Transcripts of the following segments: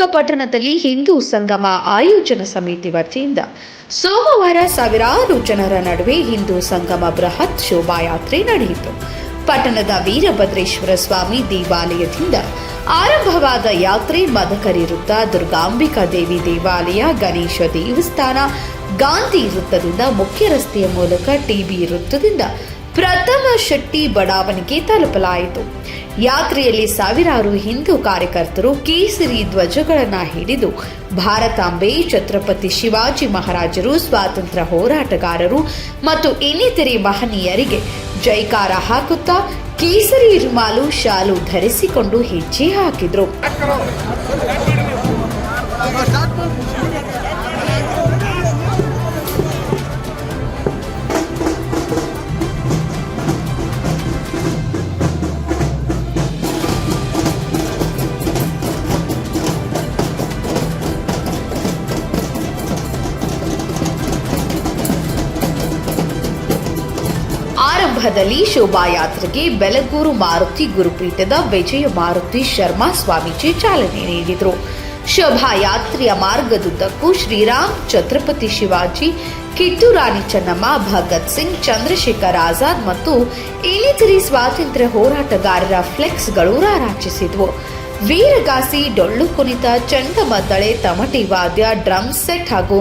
ಚಿತ್ರದುರ್ಗ ಪಟ್ಟಣದಲ್ಲಿ ಹಿಂದೂ ಸಂಗಮ ಆಯೋಜನಾ ಸಮಿತಿ ವತಿಯಿಂದ ಸೋಮವಾರ ಸಾವಿರಾರು ಜನರ ನಡುವೆ ಹಿಂದೂ ಸಂಗಮ ಬೃಹತ್ ಶೋಭಾಯಾತ್ರೆ ನಡೆಯಿತು. ಪಟ್ಟಣದ ವೀರಭದ್ರೇಶ್ವರ ಸ್ವಾಮಿ ದೇವಾಲಯದಿಂದ ಆರಂಭವಾದ ಯಾತ್ರೆ ಮದಕರಿ ವೃತ್ತ, ದುರ್ಗಾಂಬಿಕಾ ದೇವಿ ದೇವಾಲಯ, ಗಣೇಶ ದೇವಸ್ಥಾನ, ಗಾಂಧಿ ವೃತ್ತದಿಂದ ಮುಖ್ಯ ರಸ್ತೆಯ ಮೂಲಕ ಟಿಬಿ ವೃತ್ತದಿಂದ ಪ್ರಥಮ ಶೆಟ್ಟಿ ಬಡಾವಣೆಗೆ ತಲುಪಲಾಯಿತು. ಯಾತ್ರೆಯಲ್ಲಿ ಸಾವಿರಾರು ಹಿಂದೂ ಕಾರ್ಯಕರ್ತರು ಕೇಸರಿ ಧ್ವಜಗಳನ್ನು ಹಿಡಿದು ಭಾರತಾಂಬೆ, ಛತ್ರಪತಿ ಶಿವಾಜಿ ಮಹಾರಾಜರು, ಸ್ವಾತಂತ್ರ್ಯ ಹೋರಾಟಗಾರರು ಮತ್ತು ಇನ್ನಿತರೆ ಮಹನೀಯರಿಗೆ ಜೈಕಾರ ಹಾಕುತ್ತಾ ಕೇಸರಿ ರುಮಾಲು, ಶಾಲು ಧರಿಸಿಕೊಂಡು ಹೆಜ್ಜೆ ಹಾಕಿದ್ರು. ಆರಂಭದಲ್ಲಿ ಶೋಭಾಯಾತ್ರೆಗೆ ಬೆಲಗೂರು ಮಾರುತಿ ಗುರುಪೀಠದ ವಿಜಯ ಮಾರುತಿ ಶರ್ಮಾ ಸ್ವಾಮೀಜಿ ಚಾಲನೆ ನೀಡಿದರು. ಶೋಭಾಯಾತ್ರೆಯ ಮಾರ್ಗದುದ್ದಕ್ಕೂ ಶ್ರೀರಾಮ್, ಛತ್ರಪತಿ ಶಿವಾಜಿ, ಕಿತ್ತೂರು ರಾಣಿ ಚೆನ್ನಮ್ಮ, ಭಗತ್ ಸಿಂಗ್, ಚಂದ್ರಶೇಖರ್ ಆಜಾದ್ ಮತ್ತು ಇನ್ನಿತರೆ ಸ್ವಾತಂತ್ರ್ಯ ಹೋರಾಟಗಾರರ ಫ್ಲೆಕ್ಸ್ಗಳು ರಾರಾಜಿಸಿದವು. ವೀರಗಾಸಿ, ಡೊಳ್ಳು ಕುಣಿತ, ಚಂಡಮದ್ದಳೆ, ತಮಟೆ ವಾದ್ಯ, ಡ್ರಮ್ ಸೆಟ್ ಹಾಗೂ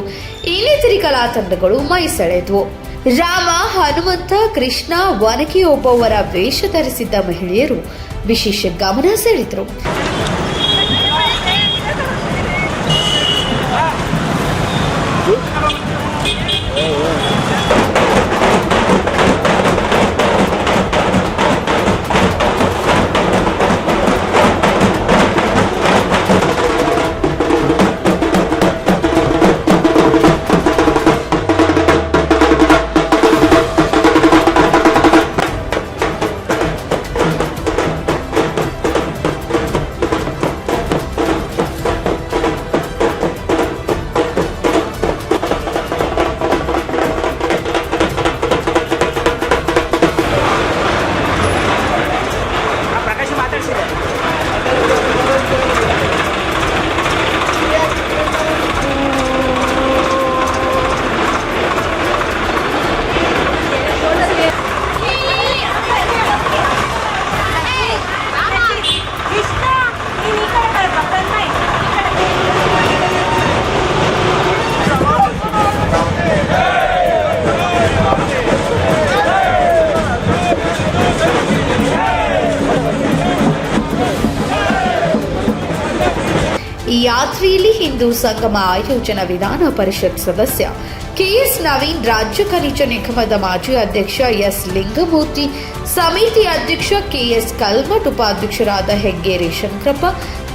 ಇನ್ನಿತರೆ ಕಲಾ ತಂಡಗಳು ಮೈ ಸೆಳೆದವು. ರಾಮ, ಹನುಮಂತ, ಕೃಷ್ಣ, ಒನಕೆ ಒಬ್ಬವರ ವೇಷ ಧರಿಸಿದ್ದ ಮಹಿಳೆಯರು ವಿಶೇಷ ಗಮನ ಸೆಳೆದರು. ಈ ಯಾತ್ರೆಯಲ್ಲಿ ಹಿಂದೂ ಸಂಗಮ ಆಯೋಜನಾ ವಿಧಾನ ಪರಿಷತ್ ಸದಸ್ಯ ಕೆಎಸ್ ನವೀನ್, ರಾಜ್ಯ ಖನಿಜ ನಿಗಮದ ಮಾಜಿ ಅಧ್ಯಕ್ಷ ಎಸ್ ಲಿಂಗಮೂರ್ತಿ, ಸಮಿತಿ ಅಧ್ಯಕ್ಷ ಕೆಎಸ್ ಕಲ್ಮಠ್, ಉಪಾಧ್ಯಕ್ಷರಾದ ಹೆಗ್ಗೇರಿ ಶಂಕರಪ್ಪ,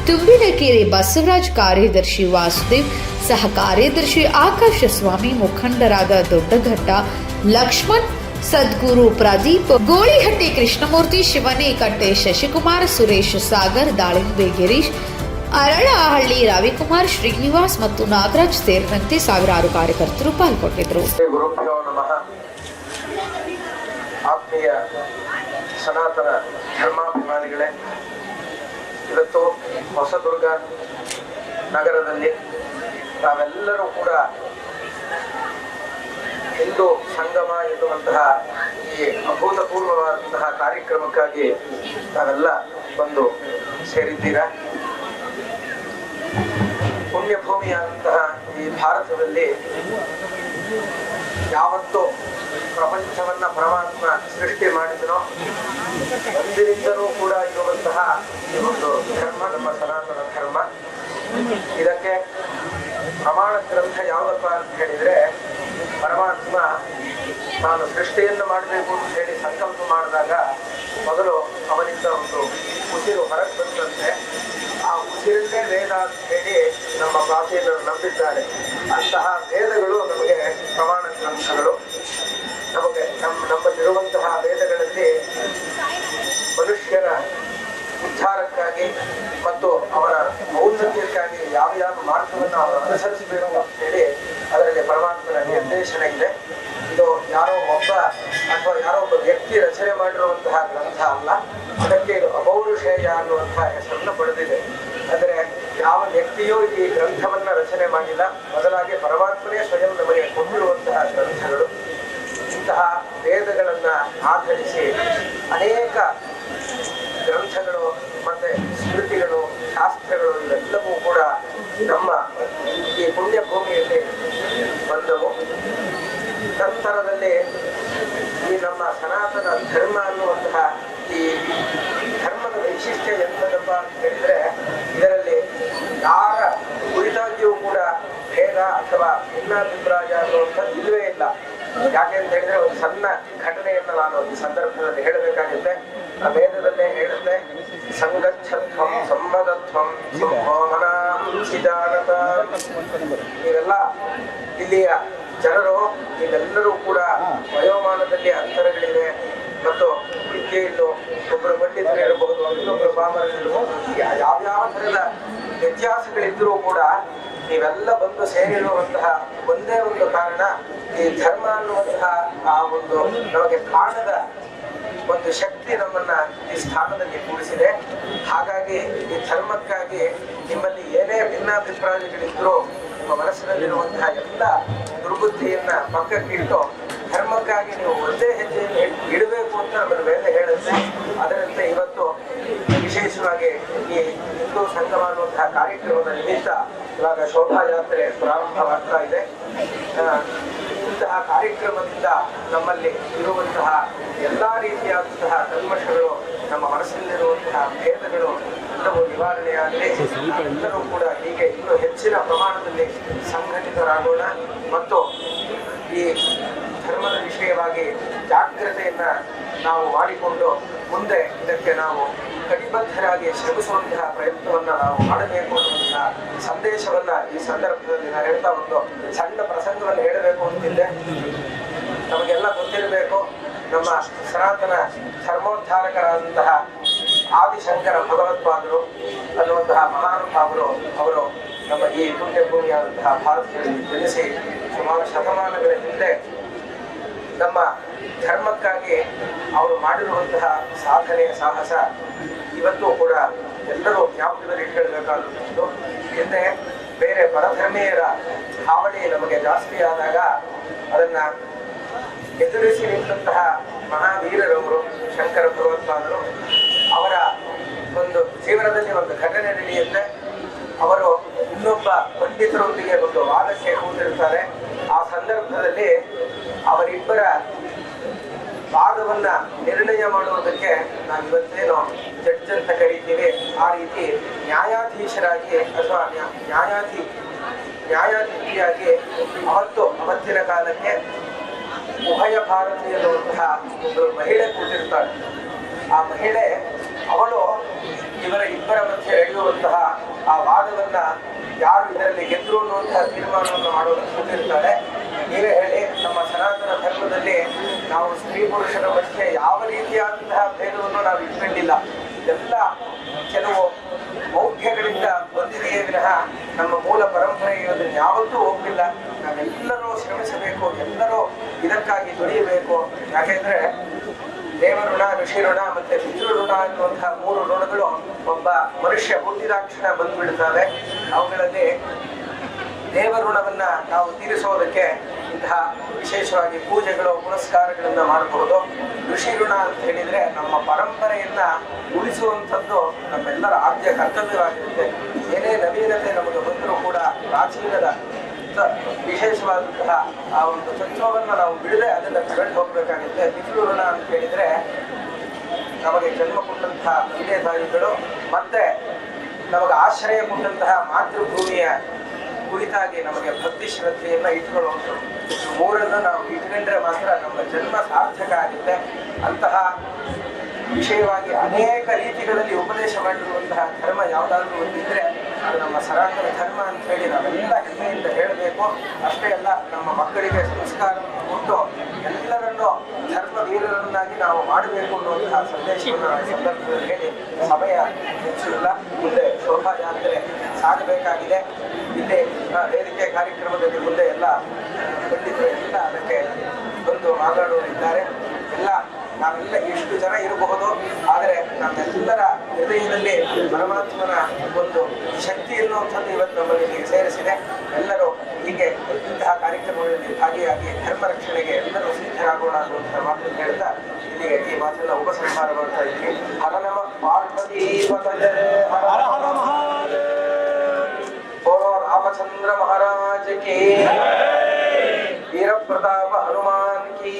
ತುಂಬಿನಕೆರೆ ಬಸವರಾಜ್, ಕಾರ್ಯದರ್ಶಿ ವಾಸುದೇವ್, ಸಹ ಕಾರ್ಯದರ್ಶಿ ಆಕಾಶ ಸ್ವಾಮಿ, ಮುಖಂಡರಾದ ದೊಡ್ಡಘಟ್ಟ ಲಕ್ಷ್ಮಣ್, ಸದ್ಗುರು ಪ್ರದೀಪ್, ಗೋಳಿಹಟ್ಟಿ ಕೃಷ್ಣಮೂರ್ತಿ, ಶಿವನೇಕಟ್ಟೆ ಶಶಿಕುಮಾರ್, ಸುರೇಶ್ ಸಾಗರ್, ದಾಳಿಂಬೆ ಗಿರೀಶ್, ಅರಳಹಳ್ಳಿ ರವಿಕುಮಾರ್, ಶ್ರೀನಿವಾಸ್ ಮತ್ತು ನಾಗರಾಜ್ ಸೇರಿದಂತೆ ಸಾವಿರಾರು ಕಾರ್ಯಕರ್ತರು ಪಾಲ್ಗೊಂಡಿದ್ದರು. ಗುರುಭ್ಯೋ ನಮಃ. ಆತ್ಮೀಯ ಸನಾತನ ಧರ್ಮಾಭಿಮಾನಿಗಳೇ, ಇವತ್ತು ಹೊಸದುರ್ಗ ನಗರದಲ್ಲಿ ನಾವೆಲ್ಲರೂ ಕೂಡ ಹಿಂದೂ ಸಂಗಮ ಎನ್ನುವಂತಹ ಈ ಅಭೂತಪೂರ್ವವಾದಂತಹ ಕಾರ್ಯಕ್ರಮಕ್ಕಾಗಿ ನಾವೆಲ್ಲ ಬಂದು ಸೇರಿದ್ದೀರಾ. ಪುಣ್ಯಭೂಮಿಯಾದಂತಹ ಈ ಭಾರತದಲ್ಲಿ ಯಾವತ್ತೂ ಪ್ರಪಂಚವನ್ನ ಪರಮಾತ್ಮ ಸೃಷ್ಟಿ ಮಾಡಿದನೋ ಒಂದಿನಿಂದಲೂ ಕೂಡ ಇರುವಂತಹ ಈ ಒಂದು ಧರ್ಮ ನಮ್ಮ ಸನಾತನ ಧರ್ಮ. ಇದಕ್ಕೆ ಪ್ರಮಾಣ ಗ್ರಂಥ ಯಾವುದಪ್ಪ ಅಂತ ಹೇಳಿದ್ರೆ, ಪರಮಾತ್ಮ ನಾನು ಸೃಷ್ಟಿಯನ್ನು ಮಾಡಬೇಕು ಅಂತ ಹೇಳಿ ಸಂಕಲ್ಪ ಮಾಡಿದಾಗ ಮೊದಲು ಅವನಿಂದ ಒಂದು ಉಸಿರು ಹೊರಗೆ ಬಂದಂತೆ ಆ ಉಸಿರನ್ನೇ ವೇದ ಅಂತ ಹೇಳಿ ನಮ್ಮ ಪ್ರಾಚೀನರು ನಂಬಿದ್ದಾರೆ. ಅಂತಹ ವೇದಗಳು ನಮಗೆ ಪ್ರಮಾಣ ಗ್ರಂಥಗಳು. ನಮಗೆ ನಮ್ಮಲ್ಲಿರುವಂತಹ ವೇದಗಳಲ್ಲಿ ಮನುಷ್ಯರ ಉದ್ಧಾರಕ್ಕಾಗಿ ಮತ್ತು ಅವರ ಔನ್ನತ್ಯಕ್ಕಾಗಿ ಯಾವ ಮಾರ್ಗವನ್ನು ಅವರು ಅನುಸರಿಸಬೇಕು ಅಂತ ಹೇಳಿ ಅದರಲ್ಲಿ ಪರಮಾತ್ಮನ ನಿರ್ದೇಶನ ಇದೆ. ಇದು ಯಾರೋ ಒಬ್ಬ ಅಥವಾ ಯಾರೋ ಒಬ್ಬ ವ್ಯಕ್ತಿ ರಚನೆ ಮಾಡಿರುವಂತಹ ಗ್ರಂಥ ಅಲ್ಲ. ಅದಕ್ಕೆ ಇದು ಅಪೌರುಷೇಯ ಅನ್ನುವಂತಹ ಹೆಸರನ್ನು ಪಡೆದಿದೆ. ಅಂದರೆ ಯಾವ ವ್ಯಕ್ತಿಯೂ ಈ ಗ್ರಂಥವನ್ನ ರಚನೆ ಮಾಡಿಲ್ಲ. ಬದಲಾಗಿ ಪರಮಾತ್ಮನೇ ಸ್ವಯಂ ನಮಗೆ ಕೊಟ್ಟಿರುವಂತಹ ಗ್ರಂಥಗಳು. ಇಂತಹ ವೇದಗಳನ್ನ ಆಧರಿಸಿ ಅನೇಕ ಗ್ರಂಥಗಳು ಮತ್ತೆ ಸ್ಮೃತಿಗಳು, ಶಾಸ್ತ್ರಗಳು ಇವೆಲ್ಲವೂ ಕೂಡ ನಮ್ಮ ಈ ಪುಣ್ಯ ಭೂಮಿಯಲ್ಲಿ ಬಂದವು. ನಂತರದಲ್ಲಿ ಈ ನಮ್ಮ ಸನಾತನ ಧರ್ಮ ಅನ್ನುವಂತಹ ಈ ಧರ್ಮದ ವೈಶಿಷ್ಟ್ಯ ಎಂಥದಪ್ಪ ಅಂತ ಹೇಳಿದ್ರೆ, ಇದರಲ್ಲಿ ಯಾರ ಕುರಿತಾಗಿಯೂ ಕೂಡ ಭೇದ ಅಥವಾ ಭಿನ್ನಾಭಿಪ್ರಾಯ ಅನ್ನುವಂಥದ್ದು ಇಲ್ಲವೇ ಇಲ್ಲ. ಯಾಕೆ ಅಂತ ಹೇಳಿದ್ರೆ, ಒಂದು ಸಣ್ಣ ಘಟನೆಯನ್ನು ನಾನು ಈ ಸಂದರ್ಭದಲ್ಲಿ ಹೇಳಬೇಕಾಗುತ್ತೆ. ಆ ವೇದದಲ್ಲೇ ಹೇಳುತ್ತೆ, ಸಂಗಚ್ಛತ್ವಂ ಸಂಬದತ್ವಂ ಸಿಜಾನತ. ನೀವೆಲ್ಲ ಇಲ್ಲಿಯ ಜನರು, ನೀವೆಲ್ಲರೂ ಕೂಡ ವಯೋಮಾನದಲ್ಲಿ ಅಂತರಗಳಿವೆ ಮತ್ತು ವಿದ್ಯೆಯನ್ನು ಒಬ್ಬರು ಪಂಡಿತರು ಇರಬಹುದು, ಇನ್ನೊಬ್ಬರು ಪಾಮರರಿರಬಹುದು, ಯಾವ್ಯಾವ ಥರದ ವ್ಯತ್ಯಾಸಗಳಿದ್ದರೂ ಕೂಡ ನೀವೆಲ್ಲ ಬಂದು ಸೇರಿರುವಂತಹ ಒಂದೇ ಒಂದು ಕಾರಣ, ಈ ಧರ್ಮ ಅನ್ನುವಂತಹ ಆ ಒಂದು ನಮಗೆ ಕಾಣದ ಒಂದು ಶಕ್ತಿ ನಮ್ಮನ್ನ ಈ ಸ್ಥಾನದಲ್ಲಿ ಕೂಡಿಸಿದೆ. ಹಾಗಾಗಿ ಈ ಧರ್ಮಕ್ಕಾಗಿ ನಿಮ್ಮಲ್ಲಿ ಏನೇ ಭಿನ್ನಾಭಿಪ್ರಾಯಗಳಿದ್ರೂ ನಿಮ್ಮ ಮನಸ್ಸಿನಲ್ಲಿರುವಂತಹ ಎಲ್ಲ ದುರ್ಬುದ್ಧಿಯನ್ನ ಪಕ್ಕಕ್ಕಿಟ್ಟು ಧರ್ಮಕ್ಕಾಗಿ ನೀವು ಒಂದೇ ಹೆಜ್ಜೆಯನ್ನು ಇಡಬೇಕು ಅಂತ ನಮ್ಮ ವೇದ ಹೇಳುತ್ತೆ. ಅದರಂತೆ ಇವತ್ತು ವಿಶೇಷವಾಗಿ ಈ ಹಿಂದೂ ಸಂಗಮ ಅನ್ನುವಂತಹ ಕಾರ್ಯಕ್ರಮದ ನಿಮಿತ್ತ ಇವಾಗ ಶೋಭಾಯಾತ್ರೆ ಪ್ರಾರಂಭವಾಗ್ತಾ ಇದೆ. ಇಂತಹ ಕಾರ್ಯಕ್ರಮದಿಂದ ನಮ್ಮಲ್ಲಿ ಇರುವಂತಹ ಎಲ್ಲಾ ರೀತಿಯಾದಂತಹ ಕಲ್ಮಶಗಳು, ನಮ್ಮ ಮನಸ್ಸಿನಲ್ಲಿರುವಂತಹ ಭೇದಗಳು ಎಲ್ಲವೂ ನಿವಾರಣೆಯಾಗಲಿ. ಎಲ್ಲರೂ ಕೂಡ ಹೀಗೆ ಇನ್ನೂ ಹೆಚ್ಚಿನ ಪ್ರಮಾಣದಲ್ಲಿ ಸಂಘಟಿತರಾಗೋಣ ಮತ್ತು ಈ ಧರ್ಮದ ವಿಷಯವಾಗಿ ಜಾಗ್ರತೆಯನ್ನ ನಾವು ಮಾಡಿಕೊಂಡು ಮುಂದೆ ಇದಕ್ಕೆ ನಾವು ಕಟಿಬದ್ಧರಾಗಿ ಶ್ರಮಿಸುವಂತಹ ಪ್ರಯತ್ನವನ್ನ ನಾವು ಮಾಡಬೇಕು ಅನ್ನುವಂತಹ ಸಂದೇಶವನ್ನ ಈ ಸಂದರ್ಭದಲ್ಲಿ ನಾನು ಹೇಳ್ತಾ ಒಂದು ಸಣ್ಣ ಪ್ರಸಂಗವನ್ನು ಹೇಳಬೇಕು ಅಂತಿದ್ದೆ. ನಮಗೆಲ್ಲ ಗೊತ್ತಿರಬೇಕು, ನಮ್ಮ ಸನಾತನ ಧರ್ಮೋದ್ಧಾರಕರಾದಂತಹ ಆದಿಶಂಕರ ಭಗವತ್ಪಾದರು ಅನ್ನುವಂತಹ ಮಹಾನುಭಾವರು, ಅವರು ನಮ್ಮ ಈ ಪುಣ್ಯಭೂಮಿಯಾದಂತಹ ಭಾರತದಲ್ಲಿ ಜನಿಸಿ ಸುಮಾರು ಶತಮಾನಗಳ ಹಿಂದೆ ನಮ್ಮ ಧರ್ಮಕ್ಕಾಗಿ ಅವರು ಮಾಡಿರುವಂತಹ ಸಾಧನೆ, ಸಾಹಸ ಇವತ್ತು ಕೂಡ ಎಲ್ಲರೂ ಜ್ಞಾಪಕದಲ್ಲಿ ಇಟ್ಕೊಳ್ಬೇಕಾದಂಥದ್ದು. ಹಿಂದೆ ಬೇರೆ ಪರಧರ್ಮೀಯರ ಹಾವಳಿ ನಮಗೆ ಜಾಸ್ತಿ ಆದಾಗ ಅದನ್ನ ಎದುರಿಸಿ ನಿಂತಹ ಮಹಾವೀರರವರು ಶಂಕರ ಭಗವತ್ಪಾದರು. ಅವರ ಒಂದು ಜೀವನದಲ್ಲಿ ಒಂದು ಘಟನೆ ನಡೆಯುತ್ತೆ. ಅವರು ಇನ್ನೊಬ್ಬ ಪಂಡಿತರೊಂದಿಗೆ ಒಂದು ವಾದಕ್ಕೆ ಕೂತಿರ್ತಾರೆ. ಆ ಸಂದರ್ಭದಲ್ಲಿ ಅವರಿಬ್ಬರ ವಾದವನ್ನ ನಿರ್ಣಯ ಮಾಡುವುದಕ್ಕೆ ನಾವು ಇವತ್ತೇನು ಜಡ್ಜ್ ಅಂತ ಕರೀತೀವಿ, ಆ ರೀತಿ ನ್ಯಾಯಾಧೀಶರಾಗಿ ಅಥವಾ ನ್ಯಾಯಾಧೀಶಿಯಾಗಿ ಅವತ್ತಿನ ಕಾಲಕ್ಕೆ ಉಭಯ ಭಾರತಿ ಎನ್ನುವಂತಹ ಒಂದು ಮಹಿಳೆ ಕೂತಿರ್ತಾಳೆ. ಆ ಮಹಿಳೆ ಅವಳು ಇವರ ಇಬ್ಬರ ಮಧ್ಯೆ ನಡೆಯುವಂತಹ ಆ ವಾದವನ್ನ ಯಾರು ಇದರಲ್ಲಿ ಗೆದ್ರು ಅನ್ನುವಂತಹ ತೀರ್ಮಾನವನ್ನು ಮಾಡೋದಕ್ಕೆ ಕೂತಿರ್ತಾಳೆ. ನೀವೇ ಹೇಳಿ, ನಮ್ಮ ಸನಾತನ ಧರ್ಮದಲ್ಲಿ ನಾವು ಸ್ತ್ರೀ ಪುರುಷರ ಮಧ್ಯೆ ಯಾವ ರೀತಿಯಾದಂತಹ ಭೇದವನ್ನು ನಾವು ಇಟ್ಕೊಂಡಿಲ್ಲ. ಇದೆಲ್ಲ ಕೆಲವು ಮೌಢ್ಯಗಳಿಂದ ಬಂದಿದೆಯೇ ವಿನಃ ನಮ್ಮ ಮೂಲ ಪರಂಪರೆ ಇರೋದನ್ನು ಯಾವತ್ತೂ ಹೋಗಿಲ್ಲ. ನಾವೆಲ್ಲರೂ ಶ್ರಮಿಸಬೇಕು, ಎಲ್ಲರೂ ಇದಕ್ಕಾಗಿ ದುಡಿಯಬೇಕು. ಯಾಕೆಂದ್ರೆ ದೇವಋಣ, ಋಷಿ ಋಣ ಮತ್ತೆ ಪಿತೃ ಋಣ ಅನ್ನುವಂತಹ 3 ಋಣಗಳು ಒಬ್ಬ ಮನುಷ್ಯ ಹುಟ್ಟಿದಾಕ್ಷಣ ಬಂದ್ಬಿಡ್ತವೆ. ಅವುಗಳಲ್ಲಿ ದೇವಋಣವನ್ನ ನಾವು ತೀರಿಸೋದಕ್ಕೆ ಇಂತಹ ವಿಶೇಷವಾಗಿ ಪೂಜೆಗಳು, ಪುನಸ್ಕಾರಗಳನ್ನ ಮಾಡಬಹುದು. ಋಷಿ ಋಣ ಅಂತ ಹೇಳಿದ್ರೆ ನಮ್ಮ ಪರಂಪರೆಯನ್ನ ಉಳಿಸುವಂಥದ್ದು ನಮ್ಮೆಲ್ಲರ ಆದ್ಯ ಕರ್ತವ್ಯವಾಗಿರುತ್ತೆ. ಏನೇ ನವೀನತೆ ನಮಗೆ ಬಂದರೂ ಕೂಡ ಪ್ರಾಚೀನದ ವಿಶೇಷವಾದಂತಹ ಆ ಒಂದು ತತ್ವವನ್ನ ನಾವು ಬಿಡದೆ ಅದನ್ನ ತಗೊಂಡು ಹೋಗ್ಬೇಕಾಗುತ್ತೆ. ಪಿತೃ ಋಣ ಅಂತ ಹೇಳಿದ್ರೆ ನಮಗೆ ಜನ್ಮ ಕೊಟ್ಟಂತಹ ತಂದೆ ತಾಯಿಗಳು ಮತ್ತೆ ನಮಗೆ ಆಶ್ರಯ ಕೊಟ್ಟಂತಹ ಮಾತೃಭೂಮಿಯ ಕುರಿತಾಗಿ ನಮಗೆ ಭಕ್ತಿ ಶ್ರದ್ಧೆಯನ್ನ ಇಟ್ಕೊಳ್ಳುವಂಥದ್ದು. 3 ನಾವು ಇಟ್ಕೊಂಡ್ರೆ ಮಾತ್ರ ನಮ್ಮ ಜನ್ಮ ಸಾರ್ಥಕ ಆಗುತ್ತೆ. ಅಂತಹ ವಿಷಯವಾಗಿ ಅನೇಕ ರೀತಿಗಳಲ್ಲಿ ಉಪದೇಶ ಮಾಡಿರುವಂತಹ ಧರ್ಮ ಯಾವುದಾದ್ರೂ ಒಂದಿದ್ರೆ ಅದು ನಮ್ಮ ಸನಾತನ ಧರ್ಮ ಅಂತ ಹೇಳಿ ನಾವೆಲ್ಲ ಹೆಮ್ಮೆಯಿಂದ ಹೇಳಬೇಕು. ಅಷ್ಟೇ ಅಲ್ಲ, ನಮ್ಮ ಮಕ್ಕಳಿಗೆ ಸಂಸ್ಕಾರವನ್ನು ಕೊಟ್ಟು ಎಲ್ಲರನ್ನೂ ಧರ್ಮ ವೀರರನ್ನಾಗಿ ನಾವು ಮಾಡಬೇಕು ಅನ್ನುವಂತಹ ಸಂದೇಶವನ್ನು ಈ ಸಂದರ್ಭದಲ್ಲಿ ಹೇಳಿ ಸಮಯ ಹೆಚ್ಚಿಲ್ಲ. ಮುಂದೆ ಶೋಭಾಯಾತ್ರೆ ಸಾಗಬೇಕಾಗಿದೆ. ಇಲ್ಲಿ ವೇದಿಕೆ ಕಾರ್ಯಕ್ರಮದಲ್ಲಿ ಮುಂದೆ ಎಲ್ಲ ಪಂಡಿತರು ಎಲ್ಲ ಅದಕ್ಕೆ ಬಂದು ಮಾತನಾಡುವರಿದ್ದಾರೆ. ನಾವೆಲ್ಲ ಎಷ್ಟು ಜನ ಇರಬಹುದು, ಆದರೆ ನಮ್ಮೆಲ್ಲರ ಹೃದಯದಲ್ಲಿ ಪರಮಾತ್ಮನ ಒಂದು ಶಕ್ತಿ ಎನ್ನುವಂಥದ್ದು ಇವತ್ತು ನಮ್ಮಲ್ಲಿ ಹೀಗೆ ಸೇರಿಸಿದೆ. ಎಲ್ಲರೂ ಹೀಗೆ ಇಂತಹ ಕಾರ್ಯಕ್ರಮಗಳಲ್ಲಿ ಭಾಗಿಯಾಗಿ ಧರ್ಮ ರಕ್ಷಣೆಗೆ ಎಲ್ಲರೂ ಸಿದ್ಧರಾಗೋಣ ಅನ್ನುವಂಥ ಮಾತನ್ನು ಹೇಳ್ತಾ ಇಲ್ಲಿಗೆ ಈ ಮಾತನ್ನ ಉಪಸಂಹಾರ ಮಾಡ್ತಾ ಇದ್ದೀನಿ. ಹರ ನಮ ಪಾರ್ವತಿ ಪತಯೇ ಹರ ಹರ ಮಹಾದೇವ. बोलो रामचंद्र महाराज की, वीर प्रताप हनुमान की।